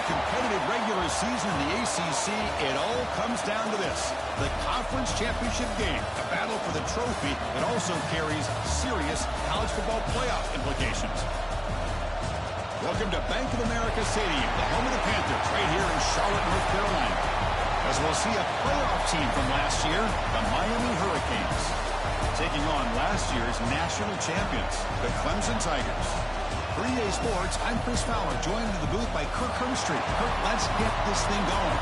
competitive regular season in the ACC, it all comes down to this: the conference championship game, a battle for the trophy that also carries serious college football playoff implications. Welcome to Bank of America Stadium, the home of the Panthers, right here in Charlotte, North Carolina. As we'll see a playoff team from last year, the Miami Hurricanes, taking on last year's national champions, the Clemson Tigers. For EA Sports, I'm Chris Fowler, joined in the booth by Kirk Herbstreit. Kirk, let's get this thing going.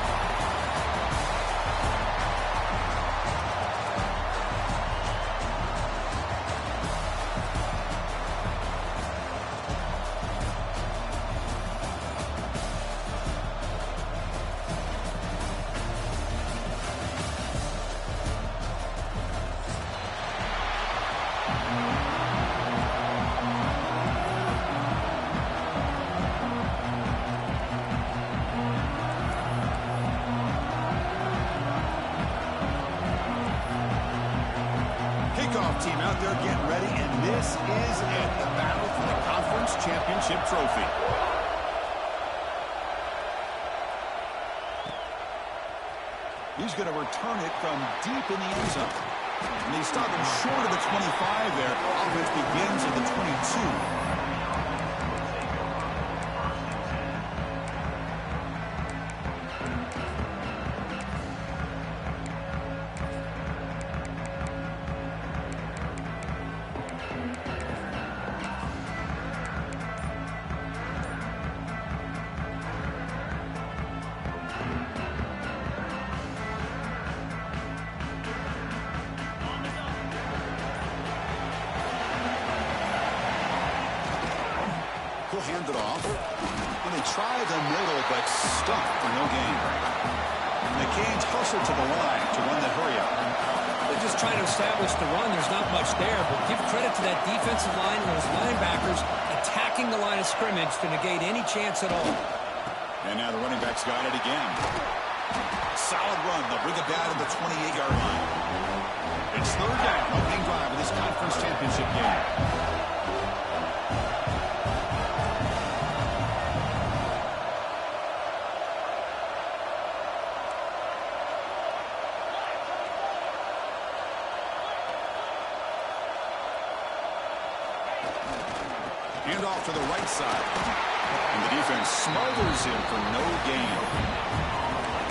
Team out there getting ready, and this is it, the battle for the conference championship trophy. He's going to return it from deep in the end zone. And he stopped him short of the 25 there. Offense begins at the 22. He'll hand it off. And they try the middle, but stuffed for no gain. And the Canes hustle to the line to run the hurry up. They're just trying to establish the run. There's not much there, but give credit to that defensive line and those linebackers attacking the line of scrimmage to negate any chance at all. And now the running back's got it again. Solid run. They'll bring it down to the 28-yard line. It's third down, opening drive of this conference championship game. Hand off to the right side. And the defense smothers him for no gain.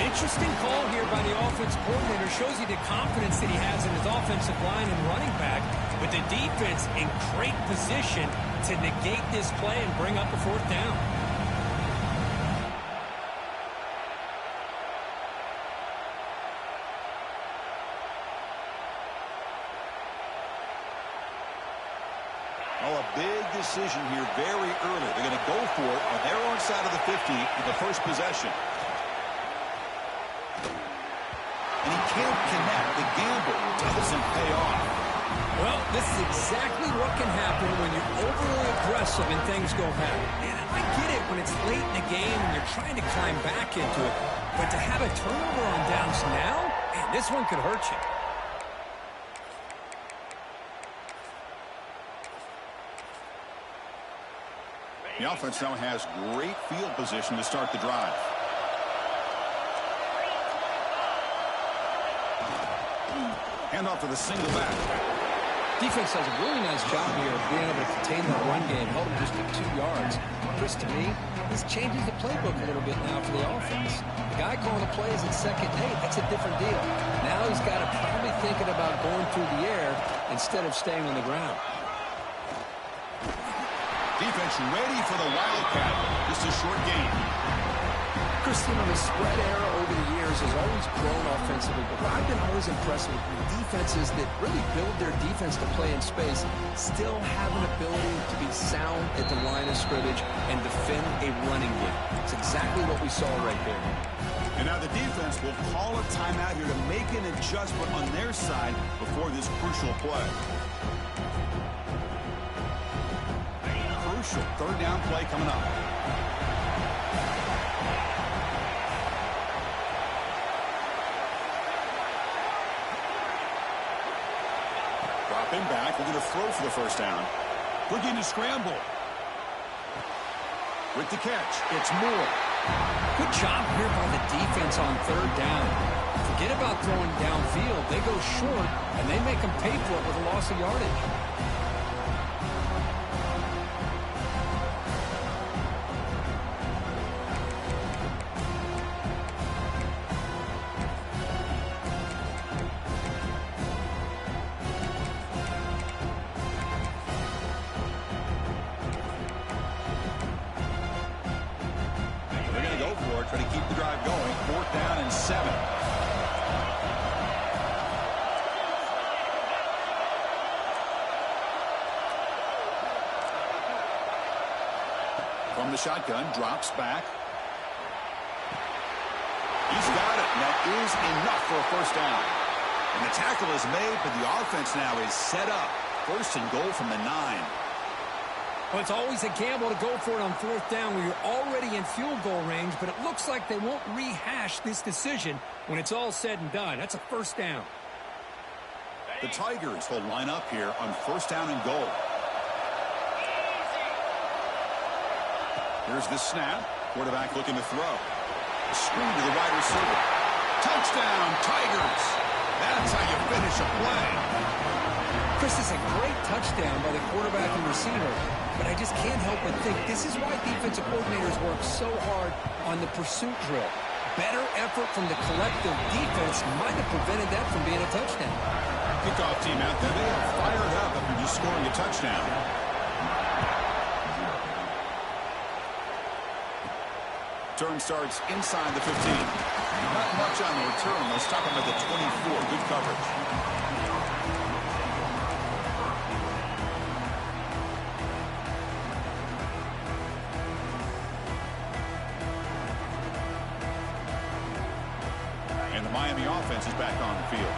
Interesting call here by the offense coordinator. Shows you the confidence that he has in his offensive line and running back. With the defense in great position to negate this play and bring up a fourth down. Oh, a big decision here very early. They're going to go for it on their own side of the 50 in the first possession. And he can't connect. The gamble doesn't pay off. Well, this is exactly what can happen when you're overly aggressive and things go bad. And I get it when it's late in the game and you're trying to climb back into it. But to have a turnover on downs now, man, this one could hurt you. The offense now has great field position to start the drive. Hand off to the single back. Defense does a really nice job here of being able to contain that run game, held him just to 2 yards. Chris, to me, this changes the playbook a little bit now for the offense. The guy calling the plays at second and 8, that's a different deal. Now he's got to probably thinking about going through the air instead of staying on the ground. Defense ready for the Wildcat. Just a short gain. Chris, you know, the spread era over the years has always grown offensively, but what I've been always impressed with defenses that really build their defense to play in space still have an ability to be sound at the line of scrimmage and defend a running game. It's exactly what we saw right there. And now the defense will call a timeout here to make an adjustment on their side before this crucial play. Crucial third down play coming up. Dropping back, we're going to throw for the first down. We're going to scramble. With the catch, it's Moore. Good job here by the defense on third down. Forget about throwing downfield. They go short, and they make them pay for it with a loss of yardage. Try to keep the drive going. 4th down and 7. From the shotgun, drops back. He's got it, and that is enough for a 1st down. And the tackle is made, but the offense now is set up. 1st and goal from the 9. Well, it's always a gamble to go for it on 4th down when you're already in field goal range, but it looks like they won't rehash this decision when it's all said and done. That's a 1st down. The Tigers will line up here on 1st down and goal. Here's the snap. Quarterback looking to throw. A screen to the wide receiver. Touchdown, Tigers! That's how you finish a play. Chris, this is a great touchdown by the quarterback and receiver, but I just can't help but think this is why defensive coordinators work so hard on the pursuit drill. Better effort from the collective defense might have prevented that from being a touchdown. Kickoff team out there, they are fired up after just scoring a touchdown. Turn starts inside the 15. Not much on the return. They'll stop him at the 24. Good coverage. And the Miami offense is back on the field.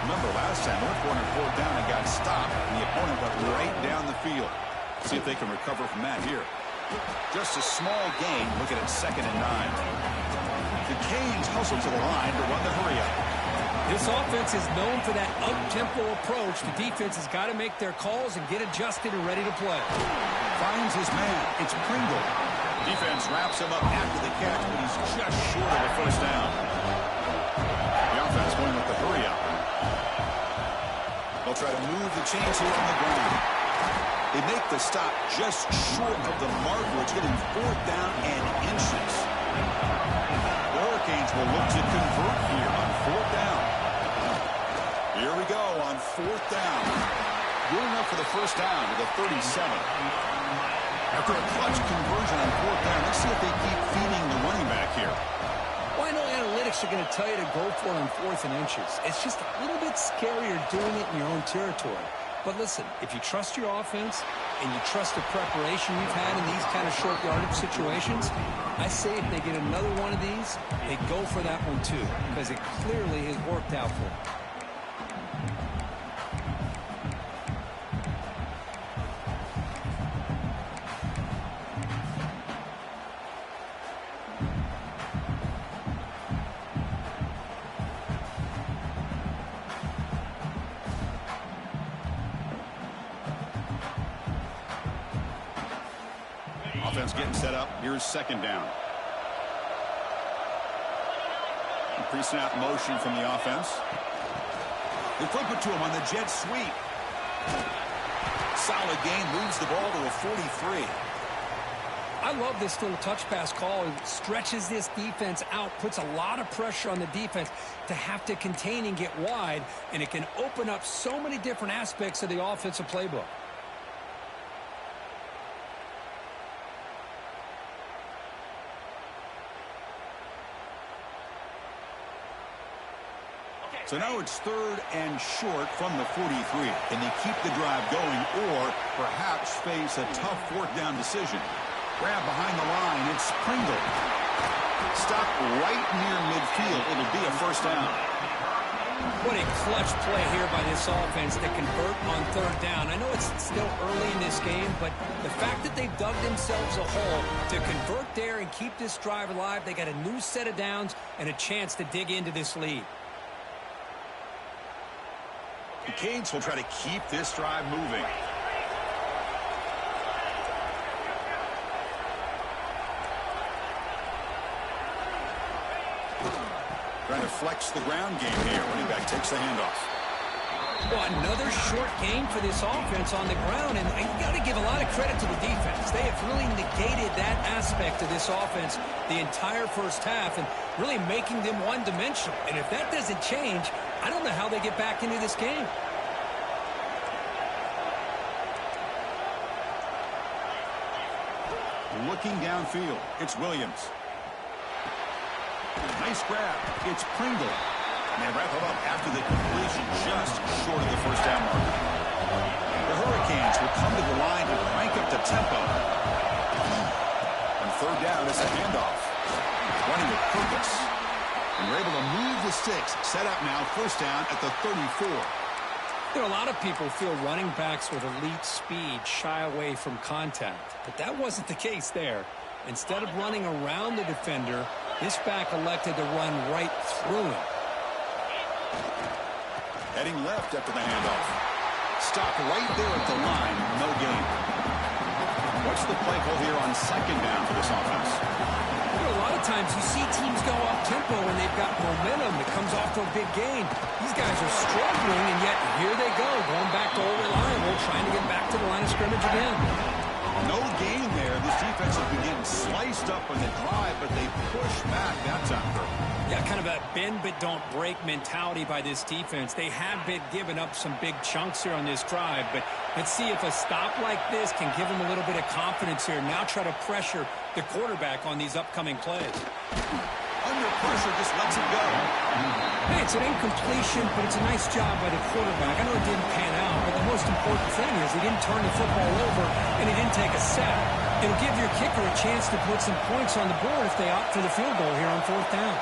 Remember last time, North won on 4th down and got stopped, and the opponent got right down the field. See if they can recover from that here. Just a small gain. Look at it, 2nd and 9. The Canes hustle to the line to run the hurry-up. This offense is known for that up-tempo approach. The defense has got to make their calls and get adjusted and ready to play. Finds his man. It's Pringle. Defense wraps him up after the catch, but he's just short of the 1st down. The offense going with the hurry-up. They'll try to move the chains here on the ground. They make the stop just short of the mark, which getting 4th down and inches. The Hurricanes will look to convert here on 4th down. Here we go on 4th down. Good enough for the 1st down to the 37. After a clutch conversion on 4th down, let's see if they keep feeding the running back here. Well, I know analytics are going to tell you to go for it on 4th and inches. It's just a little bit scarier doing it in your own territory. But listen, if you trust your offense and you trust the preparation you've had in these kind of short yardage situations, I say if they get another one of these, they go for that one too, because it clearly has worked out for them. Offense getting set up. Here's 2nd down. Pre-snap motion from the offense. They flip it to him on the jet sweep. Solid gain, moves the ball to a 43. I love this little touch pass call. It stretches this defense out, puts a lot of pressure on the defense to have to contain and get wide, and it can open up so many different aspects of the offensive playbook. So now it's 3rd and short from the 43. Can they keep the drive going or perhaps face a tough 4th down decision? Grab behind the line. It's Pringle. Stop right near midfield. It'll be a 1st down. What a clutch play here by this offense to convert on 3rd down. I know it's still early in this game, but the fact that they've dug themselves a hole to convert there and keep this drive alive, they got a new set of downs and a chance to dig into this lead. The Canes will try to keep this drive moving. to flex the ground game here. Running back takes the handoff. Well, another short game for this offense on the ground, and you got to give a lot of credit to the defense. They have really negated that aspect of this offense the entire first half and really making them one-dimensional. And if that doesn't change, I don't know how they get back into this game. Looking downfield, it's Williams. Nice grab. It's Pringle. And they wrap it up after the completion, just short of the first down mark. The Hurricanes will come to the line to crank up the tempo. On third down, it's a handoff. Running with purpose. And we're able to move the sticks. Set up now, first down at the 34. There are a lot of people feel running backs with elite speed shy away from contact. But that wasn't the case there. Instead of running around the defender, this back elected to run right through him. Heading left after the handoff. Stop right there at the line. No gain. What's the play call here on second down for this offense? You know, a lot of times you see teams go up-tempo when they've got momentum that comes off to a big gain. These guys are struggling, and yet here they go, going back to old reliable, trying to get back to the line of scrimmage again. No gain there. This defense has been getting sliced up on the drive, but they push back that time. Yeah, kind of a bend but don't break mentality by this defense. They have been giving up some big chunks here on this drive, but let's see if a stop like this can give them a little bit of confidence here. Now try to pressure the quarterback on these upcoming plays. Under pressure, just lets it go. Hey, it's an incompletion, but it's a nice job by the quarterback. I know it didn't pan out, but the most important thing is he didn't turn the football over and he didn't take a sack. It'll give your kicker a chance to put some points on the board if they opt for the field goal here on fourth down.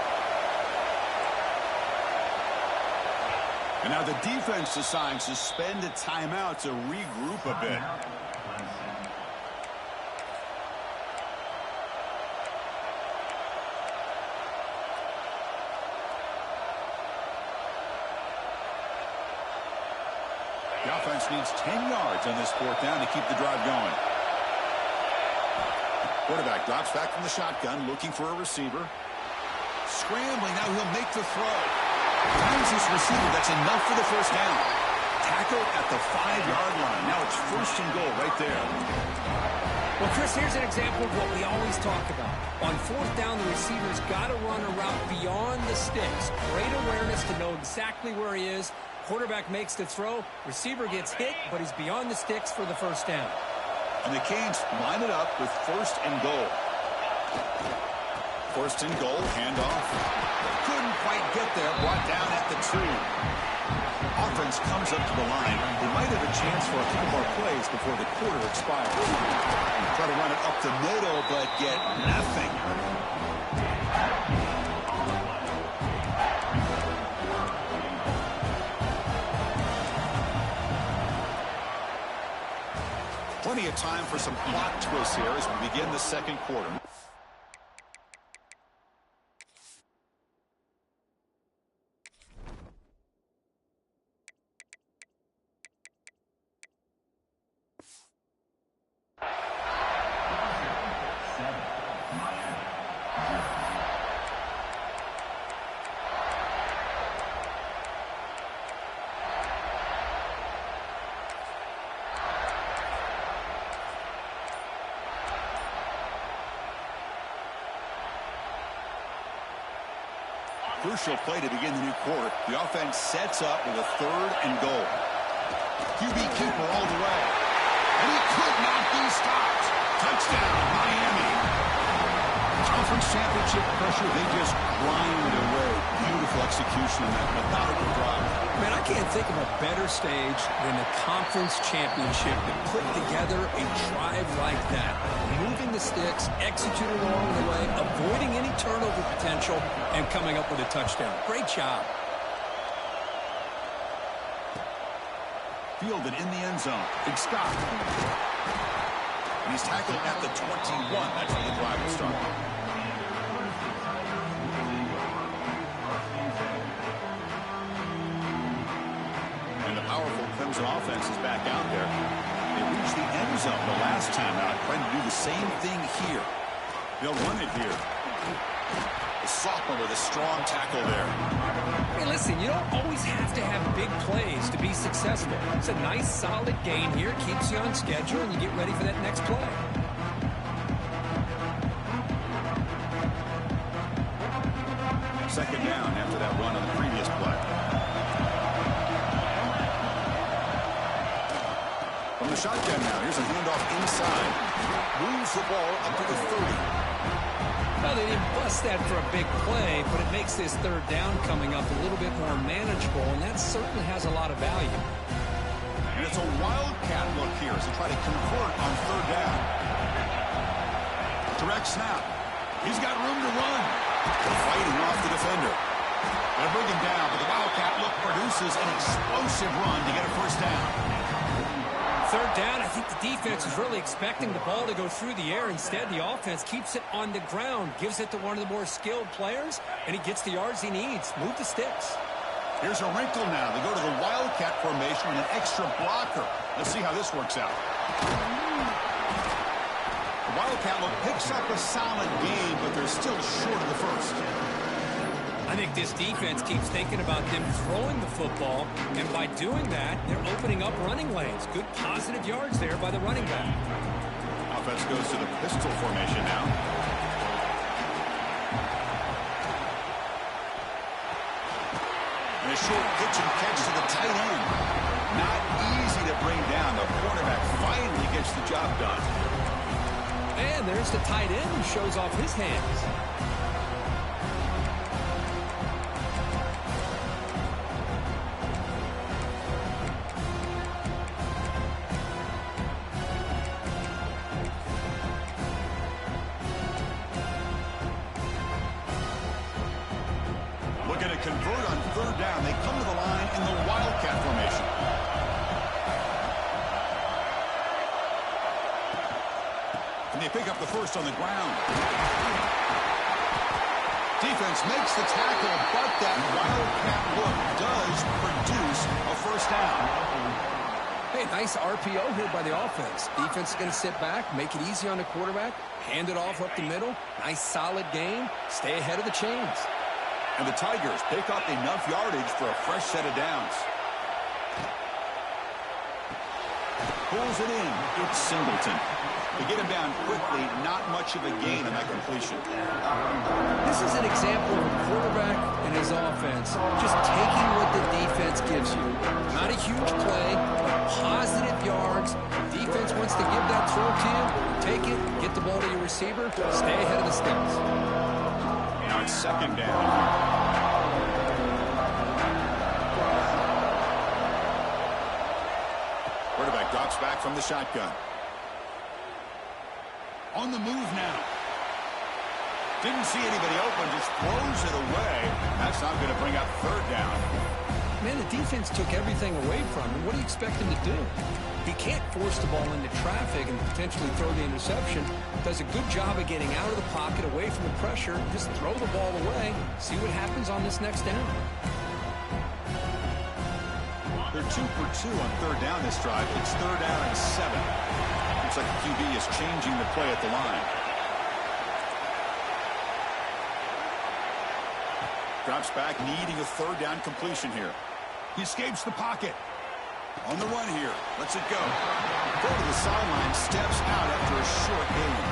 And now the defense decides to spend a timeout to regroup a bit. The offense needs 10 yards on this fourth down to keep the drive going. Quarterback drops back from the shotgun, looking for a receiver. Scrambling, now he'll make the throw. Finds his receiver, that's enough for the first down. Tackle at the 5-yard line. Now it's first and goal right there. Well, Chris, here's an example of what we always talk about. On fourth down, the receiver's got to run a route beyond the sticks. Great awareness to know exactly where he is. Quarterback makes the throw. Receiver gets hit, but he's beyond the sticks for the first down. And the Canes line it up with first and goal. First and goal, handoff. Couldn't quite get there, brought down at the 2. Offense comes up to the line. They might have a chance for a couple more plays before the quarter expires. Try to run it up the middle, but get nothing. Plenty of time for some plot twists here as we begin the second quarter. Crucial play to begin the new quarter. The offense sets up with a third and goal. QB keeper all the way. And he could not be stopped. Touchdown, Miami. Conference championship pressure, they just grind away. Beautiful execution on that methodical drive. Man, I can't think of a better stage than the conference championship to put together a drive like that. Moving the sticks, executing along the way, avoiding any turnover potential, and coming up with a touchdown. Great job. Fielded in the end zone. Big Scott. And he's tackled at the 21. That's where the drive will start. And the powerful Clemson offense is back out there. They reached the end zone the last time out, trying to do the same thing here. They'll run it here. The sophomore with a strong tackle there. Hey, listen, you don't always have to have big plays to be successful. It's a nice, solid gain here. Keeps you on schedule, and you get ready for that next play. Second down after that run on the previous play. From the shotgun now, here's a handoff inside. Moves the ball up to the 30. Well, they didn't bust that for a big play, but it makes this third down coming up a little bit more manageable, and that certainly has a lot of value. And it's a wildcat look here as they try to convert on third down. Direct snap. He's got room to run. Fighting off the defender. They'll bring him down, but the wildcat look produces an explosive run to get a first down. Third down, I think the defense is really expecting the ball to go through the air. Instead, the offense keeps it on the ground, gives it to one of the more skilled players, and he gets the yards he needs. Move the sticks. Here's a wrinkle now. They go to the wildcat formation with an extra blocker. Let's see how this works out. The wildcat look picks up a solid game, but they're still short of the first. I think this defense keeps thinking about them throwing the football, and by doing that, they're opening up running lanes. Good positive yards there by the running back. Offense goes to the pistol formation now. And a short pitch and catch to the tight end. Not easy to bring down. The quarterback finally gets the job done. And there's the tight end who shows off his hands. Looking to convert on third down. They come to the line in the wildcat formation. And they pick up the first on the ground. Defense makes the tackle, but that wildcat look does produce a first down. Hey, nice RPO here by the offense. Defense is going to sit back, make it easy on the quarterback, hand it off up the middle. Nice, solid game. Stay ahead of the chains. And the Tigers pick up enough yardage for a fresh set of downs. Pulls it in. It's Singleton. They get him down quickly. Not much of a gain on that completion. This is an example of a quarterback and his offense just taking what the defense gives you. Not a huge play, but positive yards. Defense wants to give that throw to you. Take it, get the ball to your receiver, stay ahead of the sticks. Now it's second down. Quarterback drops back from the shotgun. On the move now. Didn't see anybody open, just throws it away. That's not going to bring up third down. Man, the defense took everything away from him. What do you expect him to do? He can't force the ball into traffic and potentially throw the interception. Does a good job of getting out of the pocket, away from the pressure. Just throw the ball away. See what happens on this next down. They're 2 for 2 on third down this drive. It's third down and 7. Looks like the QB is changing the play at the line. Drops back, needing a third down completion here. He escapes the pocket. On the run here. Lets it go. Go to the sideline, steps out after a short gain.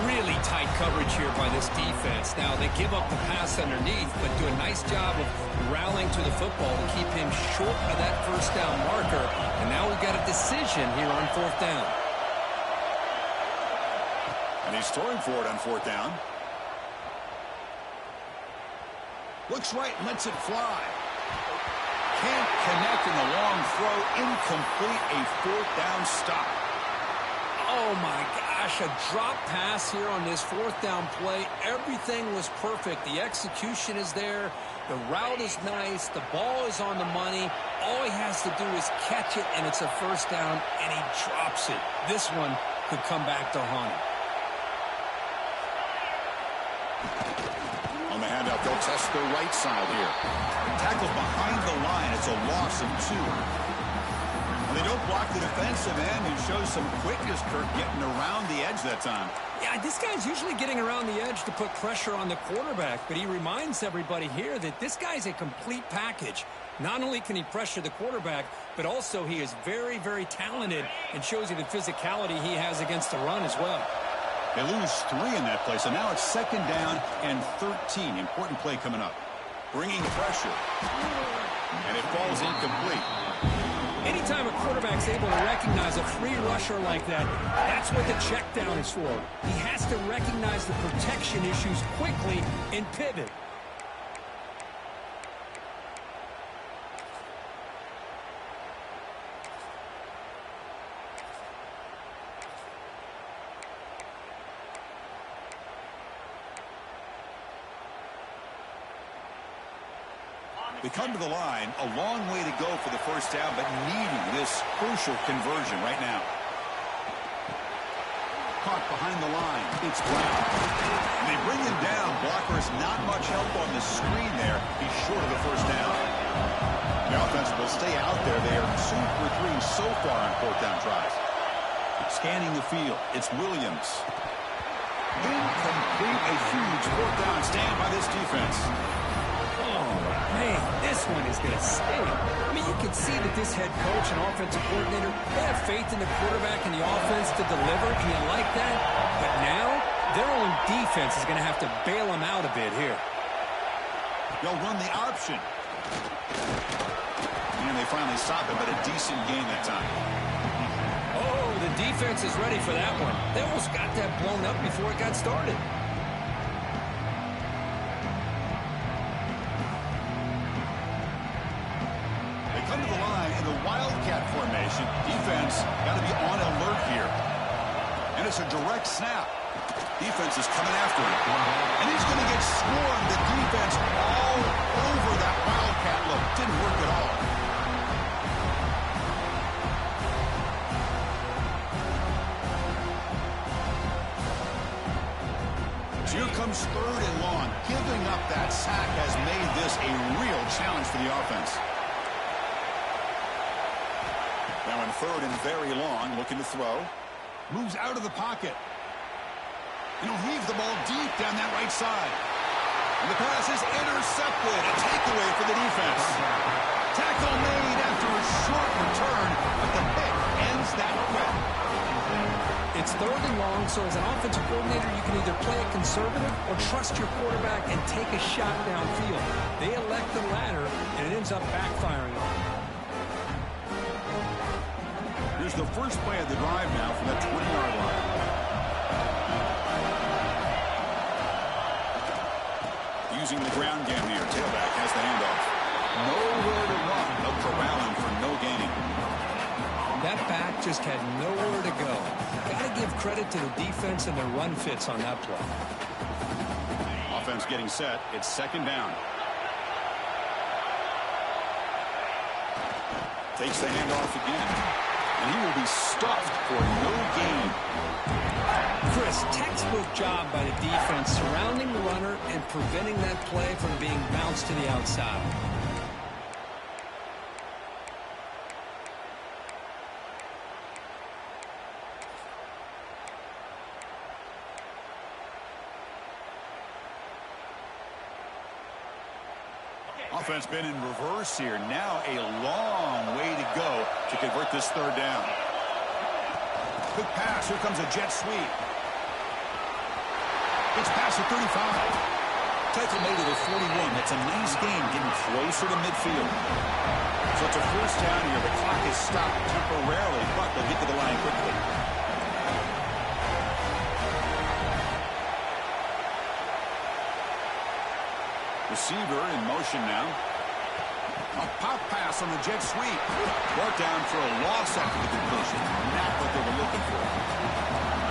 Really tight coverage here by this defense. Now, they give up the pass underneath, but do a nice job of rallying to the football to keep him short of that first down marker. And now we've got a decision here on fourth down. And he's throwing for it on fourth down. Looks right and lets it fly. Can't connect in the long throw. Incomplete, a fourth down stop. Oh, my gosh, a drop pass here on this fourth down play. Everything was perfect. The execution is there. The route is nice. The ball is on the money. All he has to do is catch it, and it's a first down, and he drops it. This one could come back to haunt him. On the handout, they'll test the right side here. Tackled behind the line. It's a loss of 2. They don't block the defensive end and show some quickness, Kirk, getting around the edge that time. Yeah, this guy's usually getting around the edge to put pressure on the quarterback, but he reminds everybody here that this guy's a complete package. Not only can he pressure the quarterback, but also he is very, very talented and shows you the physicality he has against the run as well. They lose 3 in that play, so now it's 2nd down and 13. Important play coming up. Bringing pressure. And it falls incomplete. Anytime a quarterback's able to recognize a free rusher like that, that's what the check down is for. He has to recognize the protection issues quickly and pivot. They come to the line, a long way to go for the first down, but needing this crucial conversion right now. Caught behind the line. It's Brown. And they bring him down. Blockers not much help on the screen there. He's short of the first down. The offense will stay out there. They are 2 for 3 so far on 4th down tries. Scanning the field. It's Williams. Incomplete. A huge 4th down stand by this defense. Man, this one is going to sting. I mean, you can see that this head coach and offensive coordinator, they have faith in the quarterback and the offense to deliver. Do you like that? But now, their own defense is going to have to bail them out a bit here. They'll run the option. And they finally stop it, but a decent gain that time. Oh, the defense is ready for that one. They almost got that blown up before it got started. Come to the line in the Wildcat formation. Defense got to be on alert here. And it's a direct snap. Defense is coming after him. And he's going to get swarmed. The defense all over that Wildcat look. Didn't work at all. So here comes 3rd and long. Giving up that sack has made this a real challenge for the offense. Now in 3rd and very long, looking to throw. Moves out of the pocket. And he'll heave the ball deep down that right side. And the pass is intercepted. A takeaway for the defense. Tackle made after a short return, but the pick ends that threat. It's 3rd and long, so as an offensive coordinator, you can either play it conservative or trust your quarterback and take a shot downfield. They elect the latter, and it ends up backfiring on them. Here's the first play of the drive now from that 20-yard line. Using the ground game here. Tailback has the handoff. Nowhere to run. No corralling for no gain. That back just had nowhere to go. Got to give credit to the defense and their run fits on that play. Offense getting set. It's 2nd down. Takes the handoff again. And he will be stuffed for no gain. Chris, textbook job by the defense surrounding the runner and preventing that play from being bounced to the outside. Offense been in reverse here. Now a long way to go to convert this 3rd down. Quick pass. Here comes a jet sweep. It's past the 35. Tackle made at the 41. That's a nice gain, getting closer to midfield. So it's a 1st down here. The clock is stopped temporarily, but they'll get to the line quickly. Receiver in motion now. A pop pass on the jet sweep. Brought down for a loss after the completion. Not what they were looking for.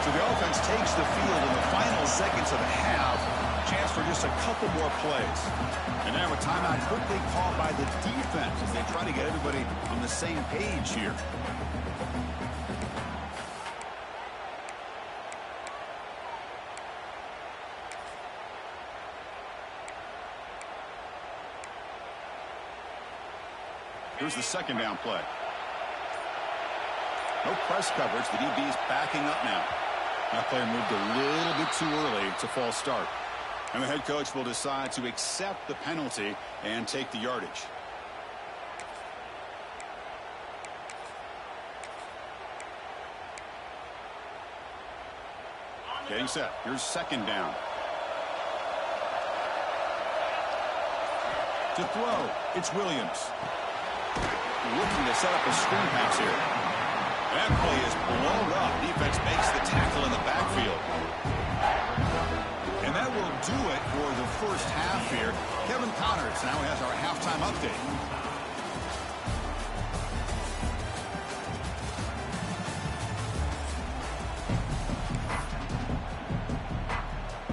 So the offense takes the field in the final seconds of the half. Chance for just a couple more plays. And now a timeout quickly called by the defense as they try to get everybody on the same page here. Here's the 2nd down play. No press coverage. The DB's backing up now. That player moved a little bit too early. It's a false start. And the head coach will decide to accept the penalty and take the yardage. Getting set. Here's second down. To throw, it's Williams. Looking to set up a screen pass here. That play is blown up. Defense makes the tackle in the backfield. And that will do it for the first half here. Kevin Connors now has our halftime update.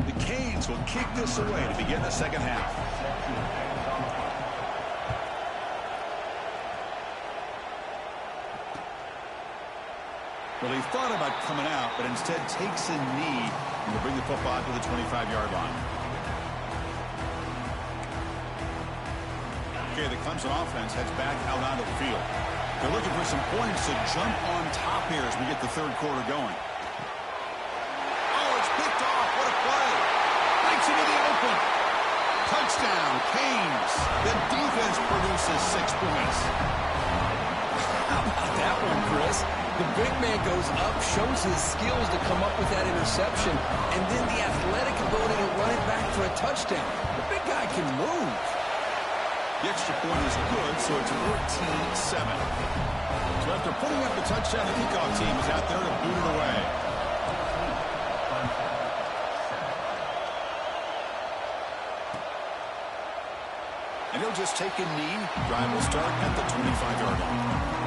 The Canes will kick this away to begin the second half. Well, he thought about coming out, but instead takes a knee and will bring the football to the 25-yard line. Okay, the Clemson offense heads back out onto the field. They're looking for some points to jump on top here as we get the third quarter going. Oh, it's picked off. What a play. Breaks into the open. Touchdown, Canes. The defense produces 6 points. How about that one, Chris? The big man goes up, shows his skills to come up with that interception, and then the athletic ability to run it back for a touchdown. The big guy can move. The extra point is good, so it's 14-7. So after putting up the touchdown, the kickoff team is out there to boot it away. And he'll just take a knee. Drive will start at the 25-yard line.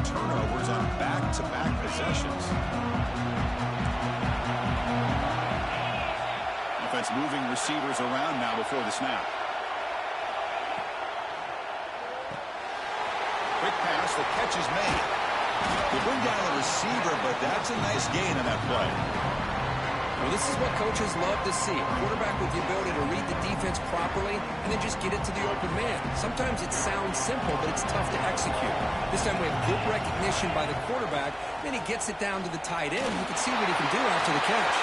Turnovers on back-to-back possessions. Offense moving receivers around now before the snap. Quick pass, the catch is made. They bring down the receiver, but that's a nice gain on that play. Well, this is what coaches love to see. A quarterback with the ability to read the defense properly and then just get it to the open man. Sometimes it sounds simple, but it's tough to execute. This time we have good recognition by the quarterback. Then he gets it down to the tight end. You can see what he can do after the catch.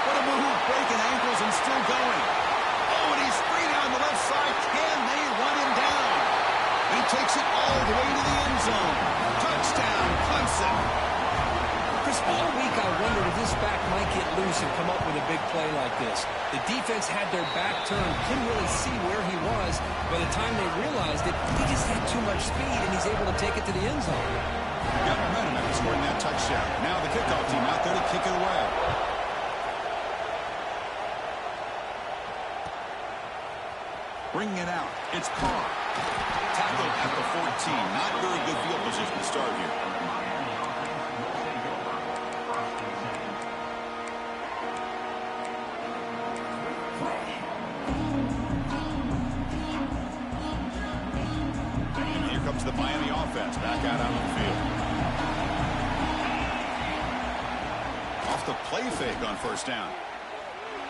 What a move, breaking ankles and still going. Oh, and he's free down the left side. Can they run him down? And he takes it all the way to the end zone. Touchdown, Clemson. Chris, all week I wondered if this back might get loose and come up with a big play like this. The defense had their back turned, couldn't really see where he was. By the time they realized it, he just had too much speed, and he's able to take it to the end zone. Got momentum after scoring that touchdown. Now the kickoff team out there to kick it away. Bringing it out. It's Carr. Tackled at the 14. Not very good field position to start here. The Miami offense back out on the field. Off the play fake on first down.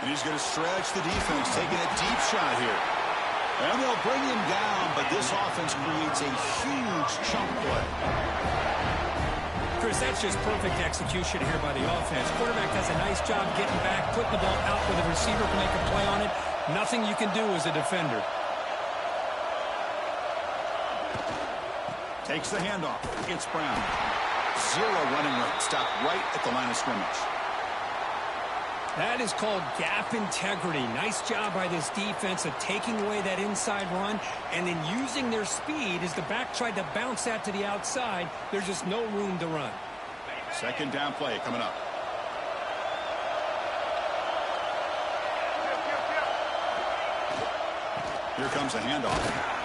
And he's going to stretch the defense, taking a deep shot here. And they'll bring him down, but this offense creates a huge chunk play. Chris, that's just perfect execution here by the offense. Quarterback does a nice job getting back, putting the ball out where the receiver can make a play on it. Nothing you can do as a defender. Takes the handoff. It's Brown. Zero running room. Stopped right at the line of scrimmage. That is called gap integrity. Nice job by this defense of taking away that inside run and then using their speed as the back tried to bounce that to the outside. There's just no room to run. Second down play coming up. Here comes the handoff.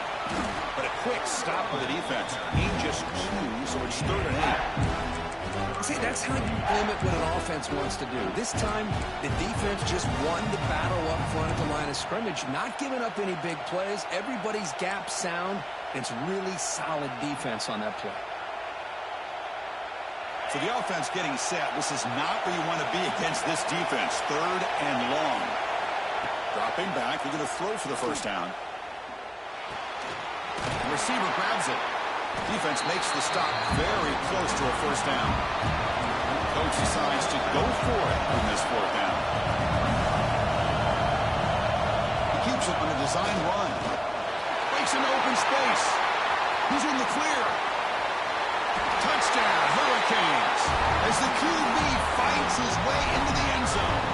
But a quick stop by the defense. He just 2, so it's 3rd and 8. See, that's how you limit what an offense wants to do. This time, the defense just won the battle up front at the line of scrimmage, not giving up any big plays. Everybody's gap sound. It's really solid defense on that play. So the offense getting set. This is not where you want to be against this defense. 3rd and long. Dropping back. They're going to throw for the first down. The receiver grabs it. Defense makes the stop very close to a first down. Coach decides to go for it on this 4th down. He keeps it on a design run. Breaks into open space. He's in the clear. Touchdown, Hurricanes, as the QB fights his way into the end zone.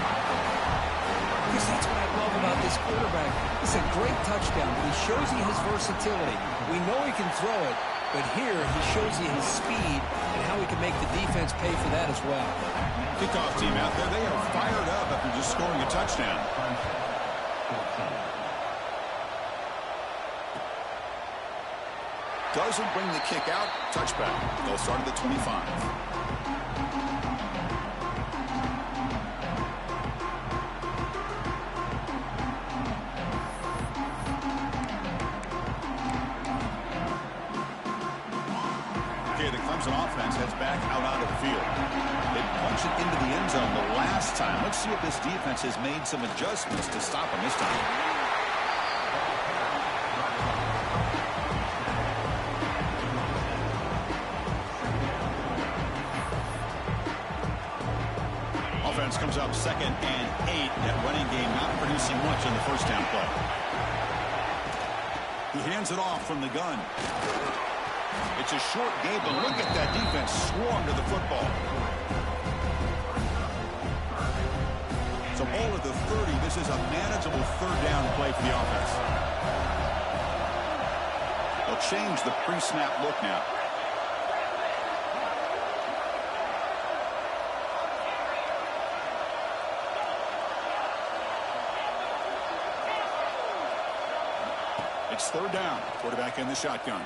Because that's what I love about this quarterback. It's a great touchdown, but he shows you his versatility. We know he can throw it, but here he shows you his speed and how he can make the defense pay for that as well. Kickoff team out there, they are fired up after just scoring a touchdown. Doesn't bring the kick out. Touchback. They'll start at the 25. Okay, the Clemson offense heads back out onto the field. They punch it into the end zone the last time. Let's see if this defense has made some adjustments to stop them this time. Offense comes up 2nd and 8. That running game not producing much on the first down play. He hands it off from the gun. It's a short game, but look at that defense swarm to the football. So ball at the 30. This is a manageable 3rd down play for the offense. They'll change the pre-snap look now. It's 3rd down. Quarterback in the shotgun.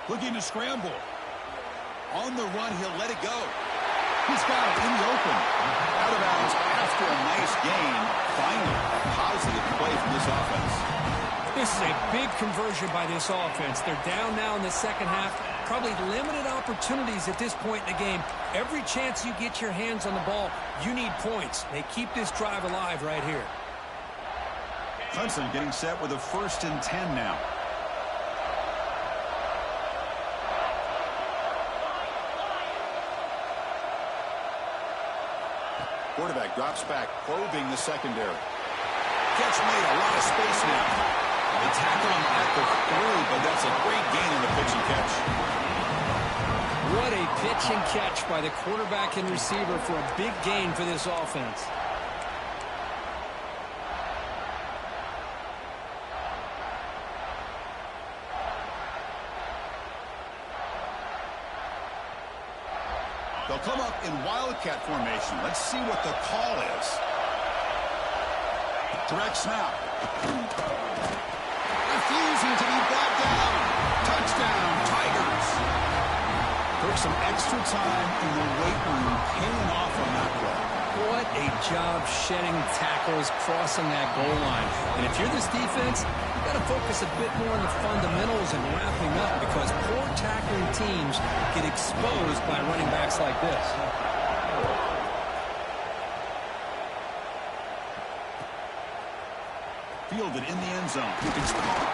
Looking to scramble. On the run, he'll let it go. He's got it in the open. Out of bounds after a nice gain. Finally, a positive play from this offense. This is a big conversion by this offense. They're down now in the second half. Probably limited opportunities at this point in the game. Every chance you get your hands on the ball, you need points. They keep this drive alive right here. Clemson getting set with a 1st and 10 now. Quarterback drops back, probing the secondary. Catch made, a lot of space now. They tackle him at the 3, but that's a great gain on the pitch and catch. What a pitch and catch by the quarterback and receiver for a big gain for this offense. They'll come up in Wildcat formation. Let's see what the call is. Direct snap. Refusing to be brought down. Touchdown, Tigers. Took some extra time in the weight room, paying off on that play. What a job shedding tackles, crossing that goal line. And if you're this defense, you've got to focus a bit more on the fundamentals and wrapping up, because poor tackling teams get exposed by running backs like this. Fielded in the end zone. It's Carr.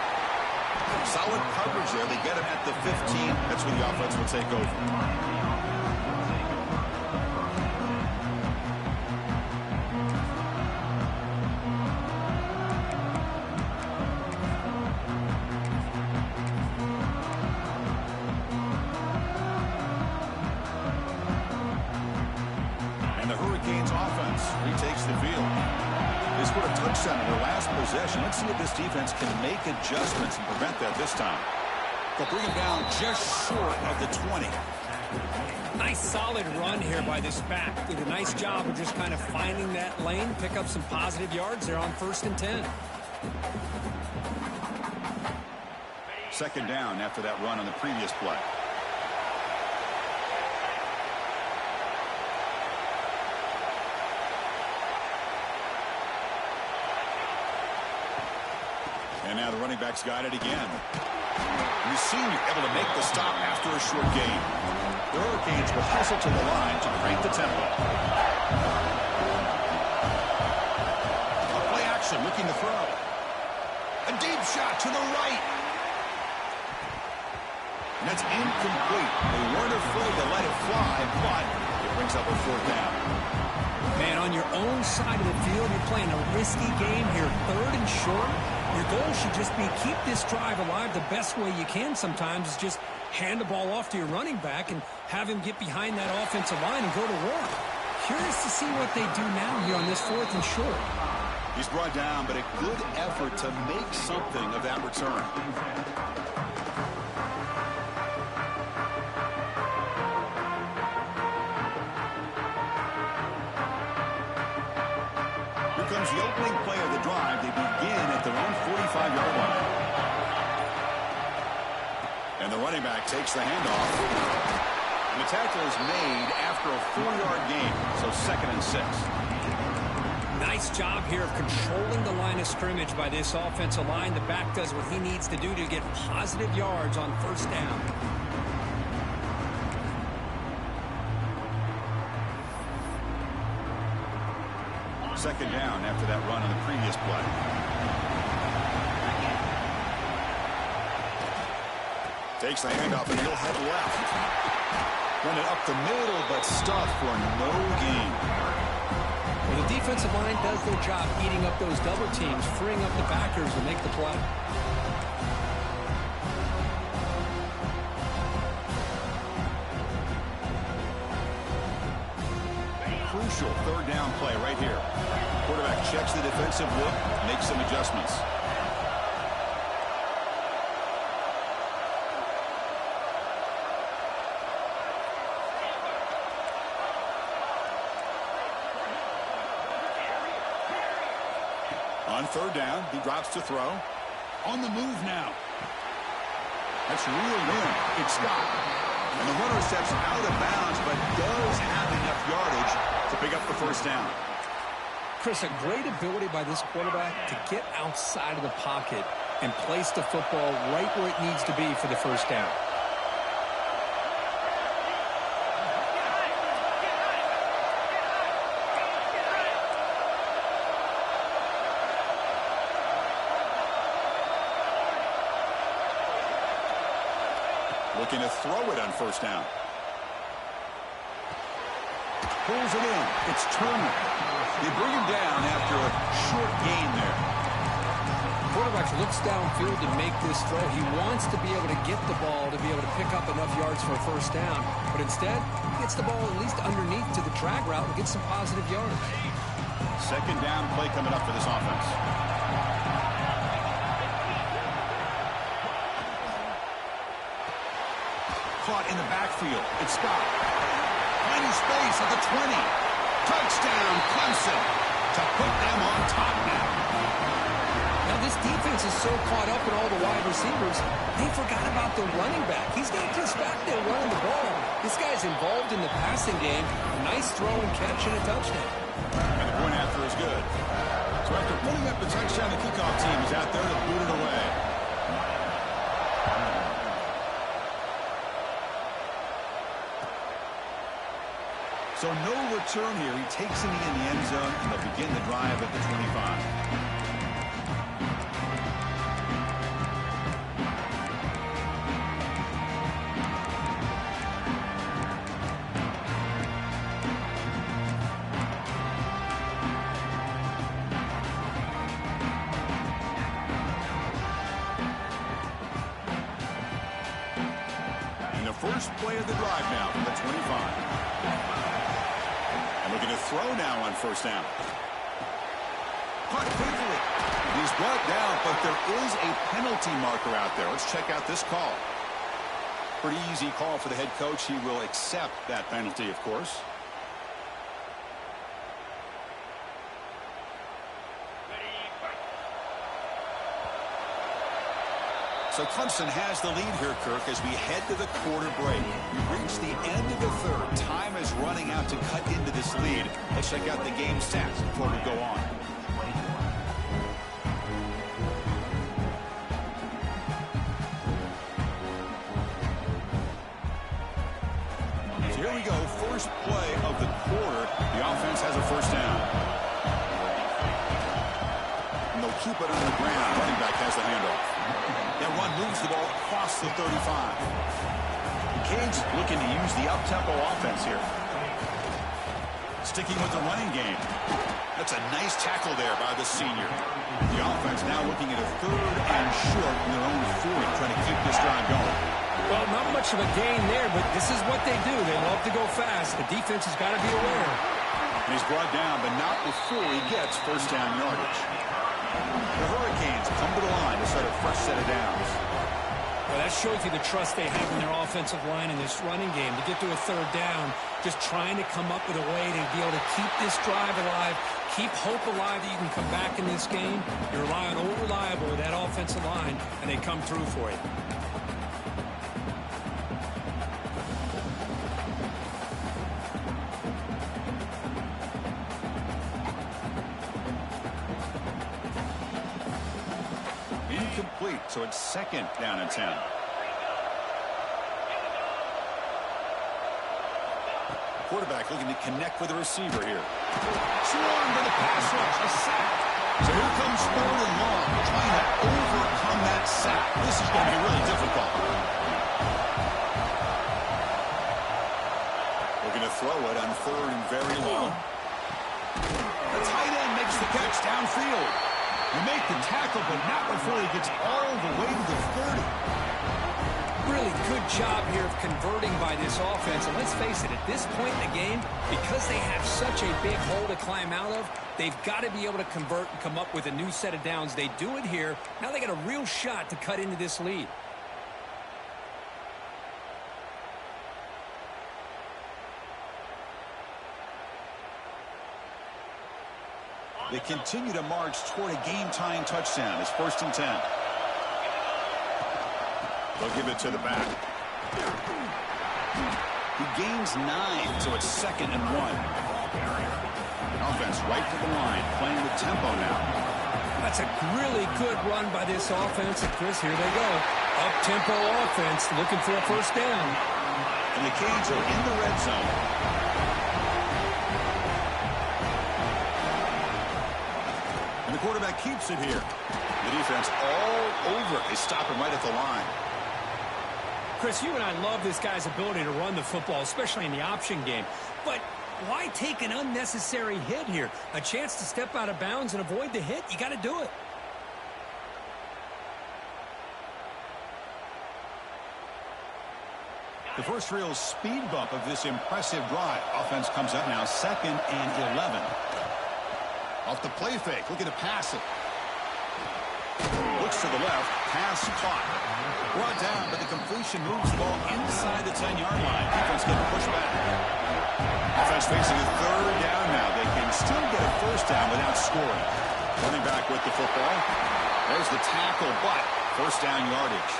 Solid coverage there. They get him at the 15. That's where the offense will take over. Retakes the field. They scored a touchdown in their last possession. Let's see if this defense can make adjustments and prevent that this time. They'll bring him down just short of the 20. Nice solid run here by this back. Did a nice job of just kind of finding that lane, pick up some positive yards there on 1st and 10. 2nd down after that run on the previous play. And now the running back's got it again. And the senior able to make the stop after a short gain. The Hurricanes will hustle to the line to crank the tempo. A play action looking to throw. A deep shot to the right. And that's incomplete. They weren't afraid to let it fly, but it brings up a fourth down. Man, on your own side of the field, you're playing a risky game here, 3rd and short. Your goal should just be keep this drive alive the best way you can sometimes is just hand the ball off to your running back and have him get behind that offensive line and go to work. Curious to see what they do now here on this 4th and short. He's brought down, but a good effort to make something of that return. Here comes the opening play of the drive. They begin at their own 45-yard line. And the running back takes the handoff. And the tackle is made after a 4-yard gain, so 2nd and 6. Nice job here of controlling the line of scrimmage by this offensive line. The back does what he needs to do to get positive yards on 1st down. Second down after that run on the previous play. Takes the handoff and he'll head left. Run it up the middle, but stuffed for no gain. Well, the defensive line does their job eating up those double teams, freeing up the backers to make the play. Crucial 3rd down play right here. Quarterback checks the defensive look, makes some adjustments. On 3rd down, he drops to throw. On the move now. That's reeled in. It's Scott. And the runner steps out of bounds, but does have enough yardage to pick up the 1st down. Chris, a great ability by this quarterback to get outside of the pocket and place the football right where it needs to be for the 1st down. Looking to throw it on 1st down. Pulls it in. It's Turner. They bring him down after a short gain there. Quarterback looks downfield to make this throw. He wants to be able to get the ball to be able to pick up enough yards for a 1st down. But instead, he gets the ball at least underneath to the drag route and gets some positive yards. 2nd down play coming up for this offense. Caught in the backfield. It's Scott. Finding space at the 20. Touchdown, Clemson, to put them on top now. Now this defense is so caught up in all the wide receivers, they forgot about the running back. He's not just back there running the ball. This guy's involved in the passing game. Nice throw and catch and a touchdown. And the point after is good. So after putting up the touchdown, the kickoff team is out there to boot it away. So no return here. He takes it in the end zone, and they'll begin the drive at the 25. And the first play of the drive now from the 25. Looking to throw now on 1st down. Caught quickly. He's brought down, but there is a penalty marker out there. Let's check out this call. Pretty easy call for the head coach. He will accept that penalty, of course. So Clemson has the lead here, Kirk, as we head to the quarter break. We reach the end of the 3rd. Time is running out to cut into this lead. Let's check out the game stats before we go on. first play of the quarter, the offense has a first down. And they'll keep it on the ground. Running back has the handoff. That run moves the ball across the 35. The Canes looking to use the up-tempo offense here. Sticking with the running game. That's a nice tackle there by the senior. The offense now looking at a 3rd and short in their own 40, trying to keep this drive going. Well, not much of a gain there, but this is what they do. They love to go fast. The defense has got to be aware. And he's brought down, but not before he gets first down yardage. The Hurricanes come to the line to start a fresh set of downs. Well, that shows you the trust they have in their offensive line in this running game. To get to a 3rd down, just trying to come up with a way to be able to keep this drive alive, keep hope alive that you can come back in this game. You rely on Old Reliable with that offensive line, and they come through for you. Incomplete, so it's 2nd down and 10. Quarterback looking to connect with the receiver here. Swarmed by the pass rush, a sack. So here comes 3rd and long, trying to overcome that sack. This is going to be really difficult. Looking to throw it on 3rd and very long. The tight end makes the catch downfield. You make the tackle, but not before he gets all the way to the 30. Really good job here of converting by this offense. And let's face it, at this point in the game, because they have such a big hole to climb out of, they've got to be able to convert and come up with a new set of downs. They do it here. Now they got a real shot to cut into this lead. They continue to march toward a game-tying touchdown. It's 1st and 10. They'll give it to the back. He gains 9, so it's 2nd and 1. Offense right to the line, playing with tempo now. That's a really good run by this offense. And Chris, here they go. Up-tempo offense, looking for a first down. And the Canes are in the red zone. And the quarterback keeps it here. The defense all over it. They stop him right at the line. Chris, you and I love this guy's ability to run the football, especially in the option game. But why take an unnecessary hit here? A chance to step out of bounds and avoid the hit? You got to do it. The first real speed bump of this impressive drive. Offense comes up now 2nd and 11. Off the play fake, looking to pass it. Looks to the left, pass caught. Brought down, but the completion moves the ball inside the 10-yard line. Defense getting pushed back. Offense facing a 3rd down now. They can still get a first down without scoring. Running back with the football. There's the tackle, but first down yardage.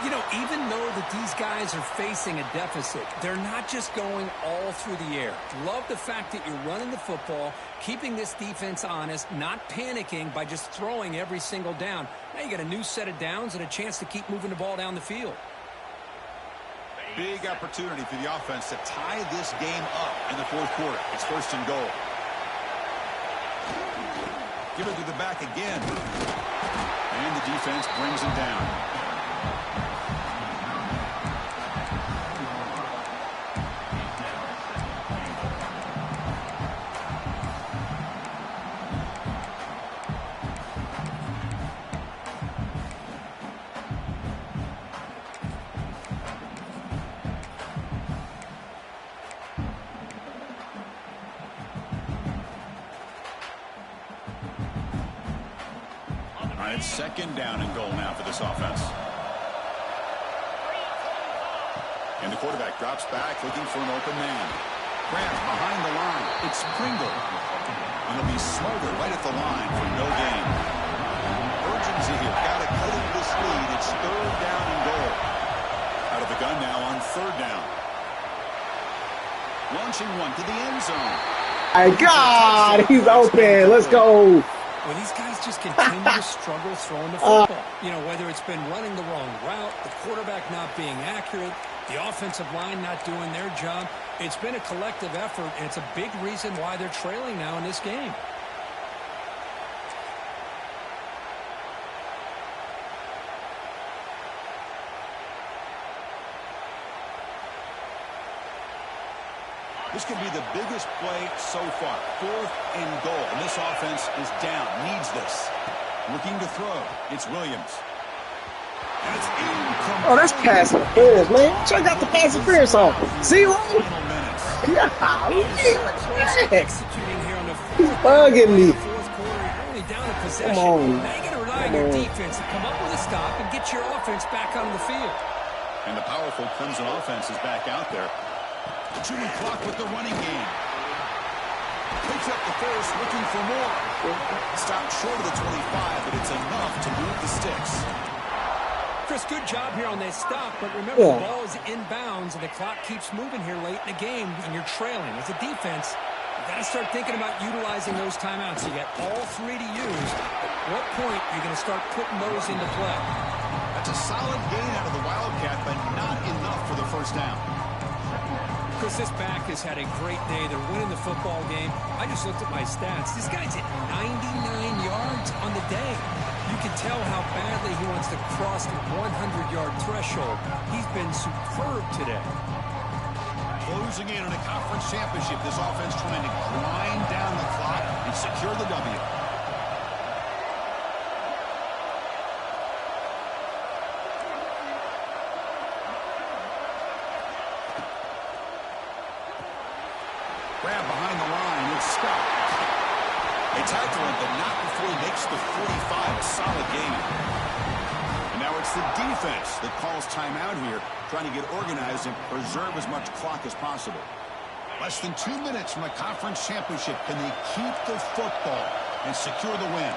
You know, even though that these guys are facing a deficit, they're not just going all through the air. Love the fact that you're running the football, keeping this defense honest, not panicking by just throwing every single down. Now you got a new set of downs and a chance to keep moving the ball down the field. Big opportunity for the offense to tie this game up in the 4th quarter. It's 1st and goal. Give it to the back again. And the defense brings him down. It's 2nd down and goal now for this offense. And the quarterback drops back looking for an open man. Grant behind the line. It's Pringle. And he'll be smothered right at the line for no gain. Urgency here. Got to cut into this lead. It's 3rd down and goal. Out of the gun now on 3rd down. Launching one to the end zone. My God, he's open. Let's go. Well, these guys just continue to struggle throwing the football. You know, whether it's been running the wrong route, the quarterback not being accurate, the offensive line not doing their job. It's been a collective effort, and it's a big reason why they're trailing now in this game. This could be the biggest play so far. 4th and goal. And this offense is down. Needs this. Looking to throw. It's Williams. And it's incomplete. Oh, that's pass interference, man. Check out the pass interference on. 0? Yeah. Executing here on the He's bugging me. fourth quarter. You're only down a possession. Come on. Now you got to rely on your defense to come up with a stop and get your offense back on the field. And the powerful Clemson offense is back out there. Chewing clock with the running game. Picks up the first, looking for more. Stopped short of the 25, but it's enough to move the sticks. Chris, good job here on that stop, but remember the ball is inbounds and the clock keeps moving here late in the game and you're trailing. As a defense, you got to start thinking about utilizing those timeouts. You got all 3 to use. At what point are you going to start putting those into play? That's a solid gain out of the Wildcat, but not enough for the first down. Chris, this back has had a great day. They're winning the football game. I just looked at my stats. This guy's at 99 yards on the day. You can tell how badly he wants to cross the 100-yard threshold. He's been superb today. Closing in on a conference championship, this offense trying to grind down the clock and secure the W. Grab behind the line. It's Scott. They tackle him, but not before he makes the 45. A solid game. And now it's the defense that calls timeout here, trying to get organized and preserve as much clock as possible. Less than 2 minutes from a conference championship. Can they keep the football and secure the win?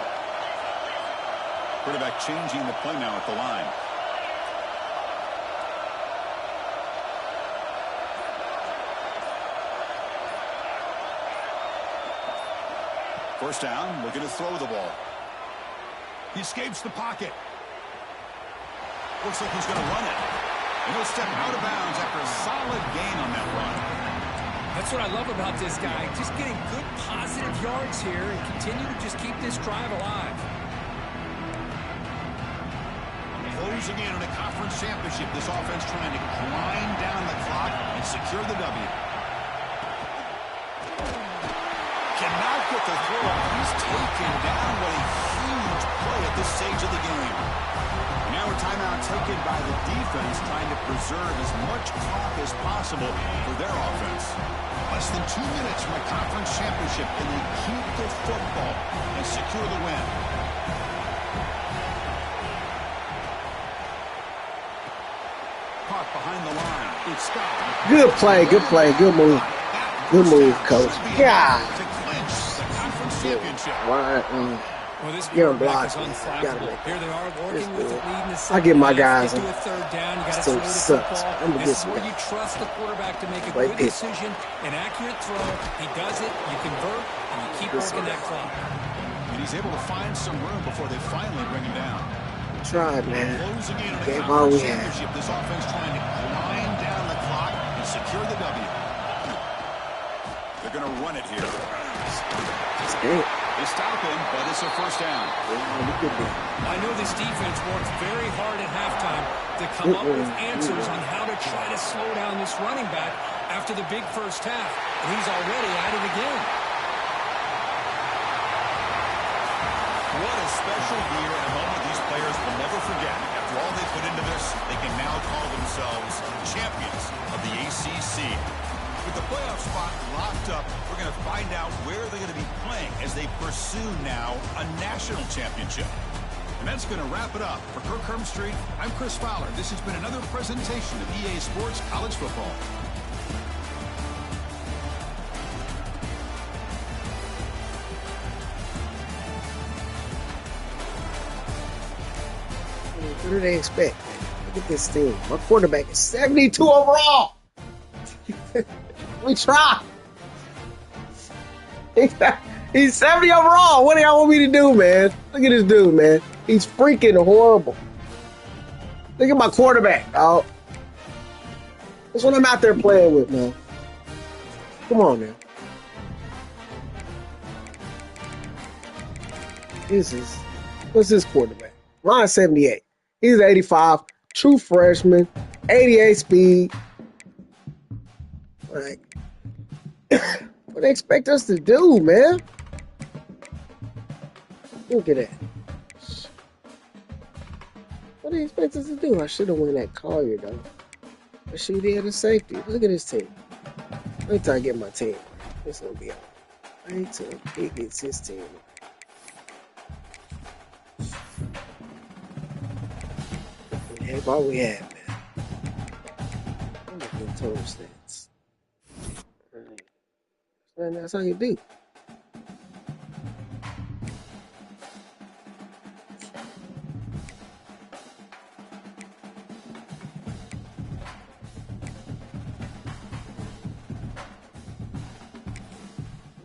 Quarterback changing the play now at the line. First down, looking to throw the ball. He escapes the pocket. Looks like he's going to run it. And he'll step out of bounds after a solid gain on that run. That's what I love about this guy. Just getting good positive yards here and continue to just keep this drive alive. Closing in on a conference championship. This offense trying to grind down the clock and secure the W. Cannot get the throw. He's taken down. What a huge play at this stage of the game. Now a timeout taken by the defense, trying to preserve as much clock as possible for their offense. Less than 2 minutes from a conference championship. Can they keep the football and secure the win? Caught behind the line. It's Scott. Good play, good play, good move. Good move, coach. God. To clinch the conference championship. Why? Well, this You're a quarterback block. is Gotta unflappable. make Here they are working with the lead in the I second get my half. guys. Get to a third down. You got to Still throw the sucks. football. I'm gonna get This is some where you guys. trust the quarterback to make a Right good here. decision, an accurate throw. He does it. You convert, and you keep working that clock. And he's able to find some room before they finally bring him down. Tried, man. Closing in on a Gave all conference we had. championship. This offense trying to grind down the clock and secure the W. They're going to run it here. That's it. They stop him, but it's a first down. I know this defense worked very hard at halftime to come up with answers on how to try to slow down this running back after the big first half. And he's already at it again. What a special year and a moment these players will never forget. After all they put into this, they can now call themselves champions of the ACC. With the playoff spot locked up, we're going to find out where they're going to be playing as they pursue now a national championship. And that's going to wrap it up. For Kirk Herbstreit, I'm Chris Fowler. This has been another presentation of EA Sports College Football. What do they expect? Look at this team. My quarterback is 72 overall. We try. He's 70 overall. What do y'all want me to do, man? Look at this dude, man. He's freaking horrible. Look at my quarterback, dog. That's what I'm out there playing with, man. Come on, man. What's this quarterback? Mine's 78. He's 85. True freshman. 88 speed. Like, what do they expect us to do, man? Look at that. What do they expect us to do? I should have won that Collier, though. But she did a safety. Look at this team. Wait till I get my team. This will be all right. Wait till he gets his team. That's all we have, man. I'm looking at total stats. Right. And that's how you do.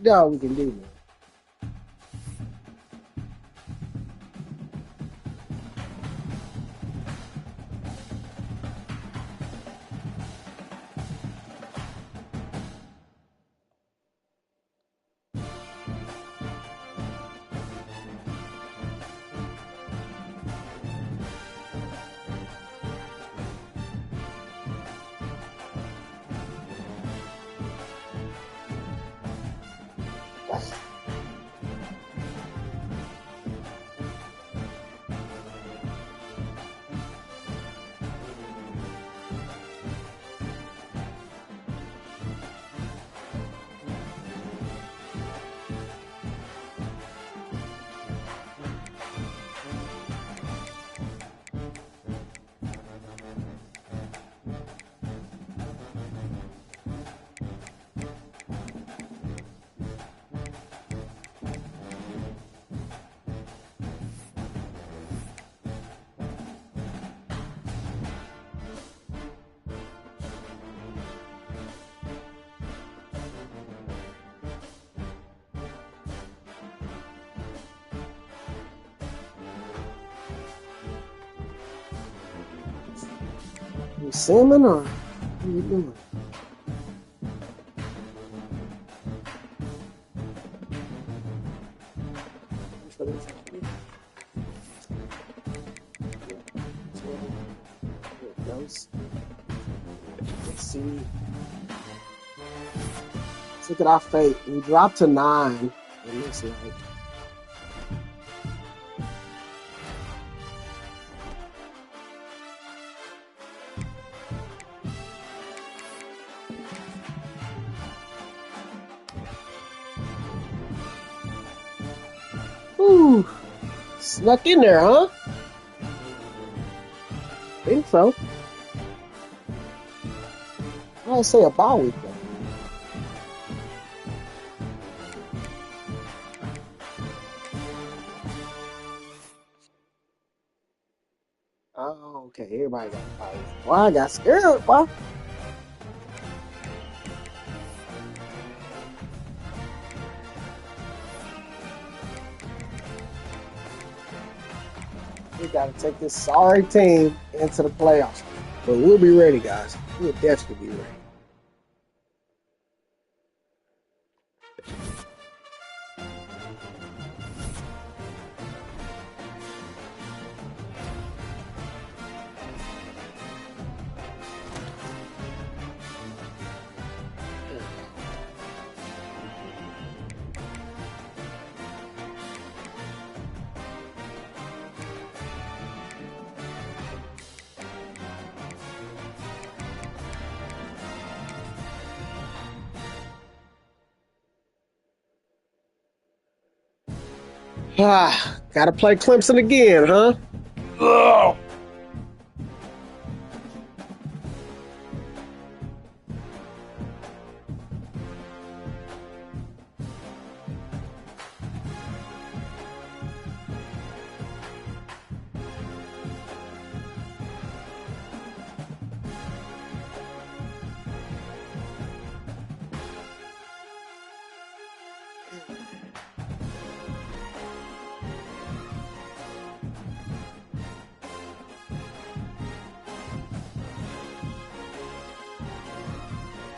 That's all we can do, man. You salmon or what are you doing? Let's see. Let's look at our fate. We dropped to 9. It looks like. Ooh, snuck in there, huh? Think so. I'd say a bye week though. Oh, okay. Everybody got a bye week. Well, I got scared, boy. We got to take this sorry team into the playoffs. But we'll be ready, guys. We'll definitely be ready. Gotta play Clemson again, huh? Ugh.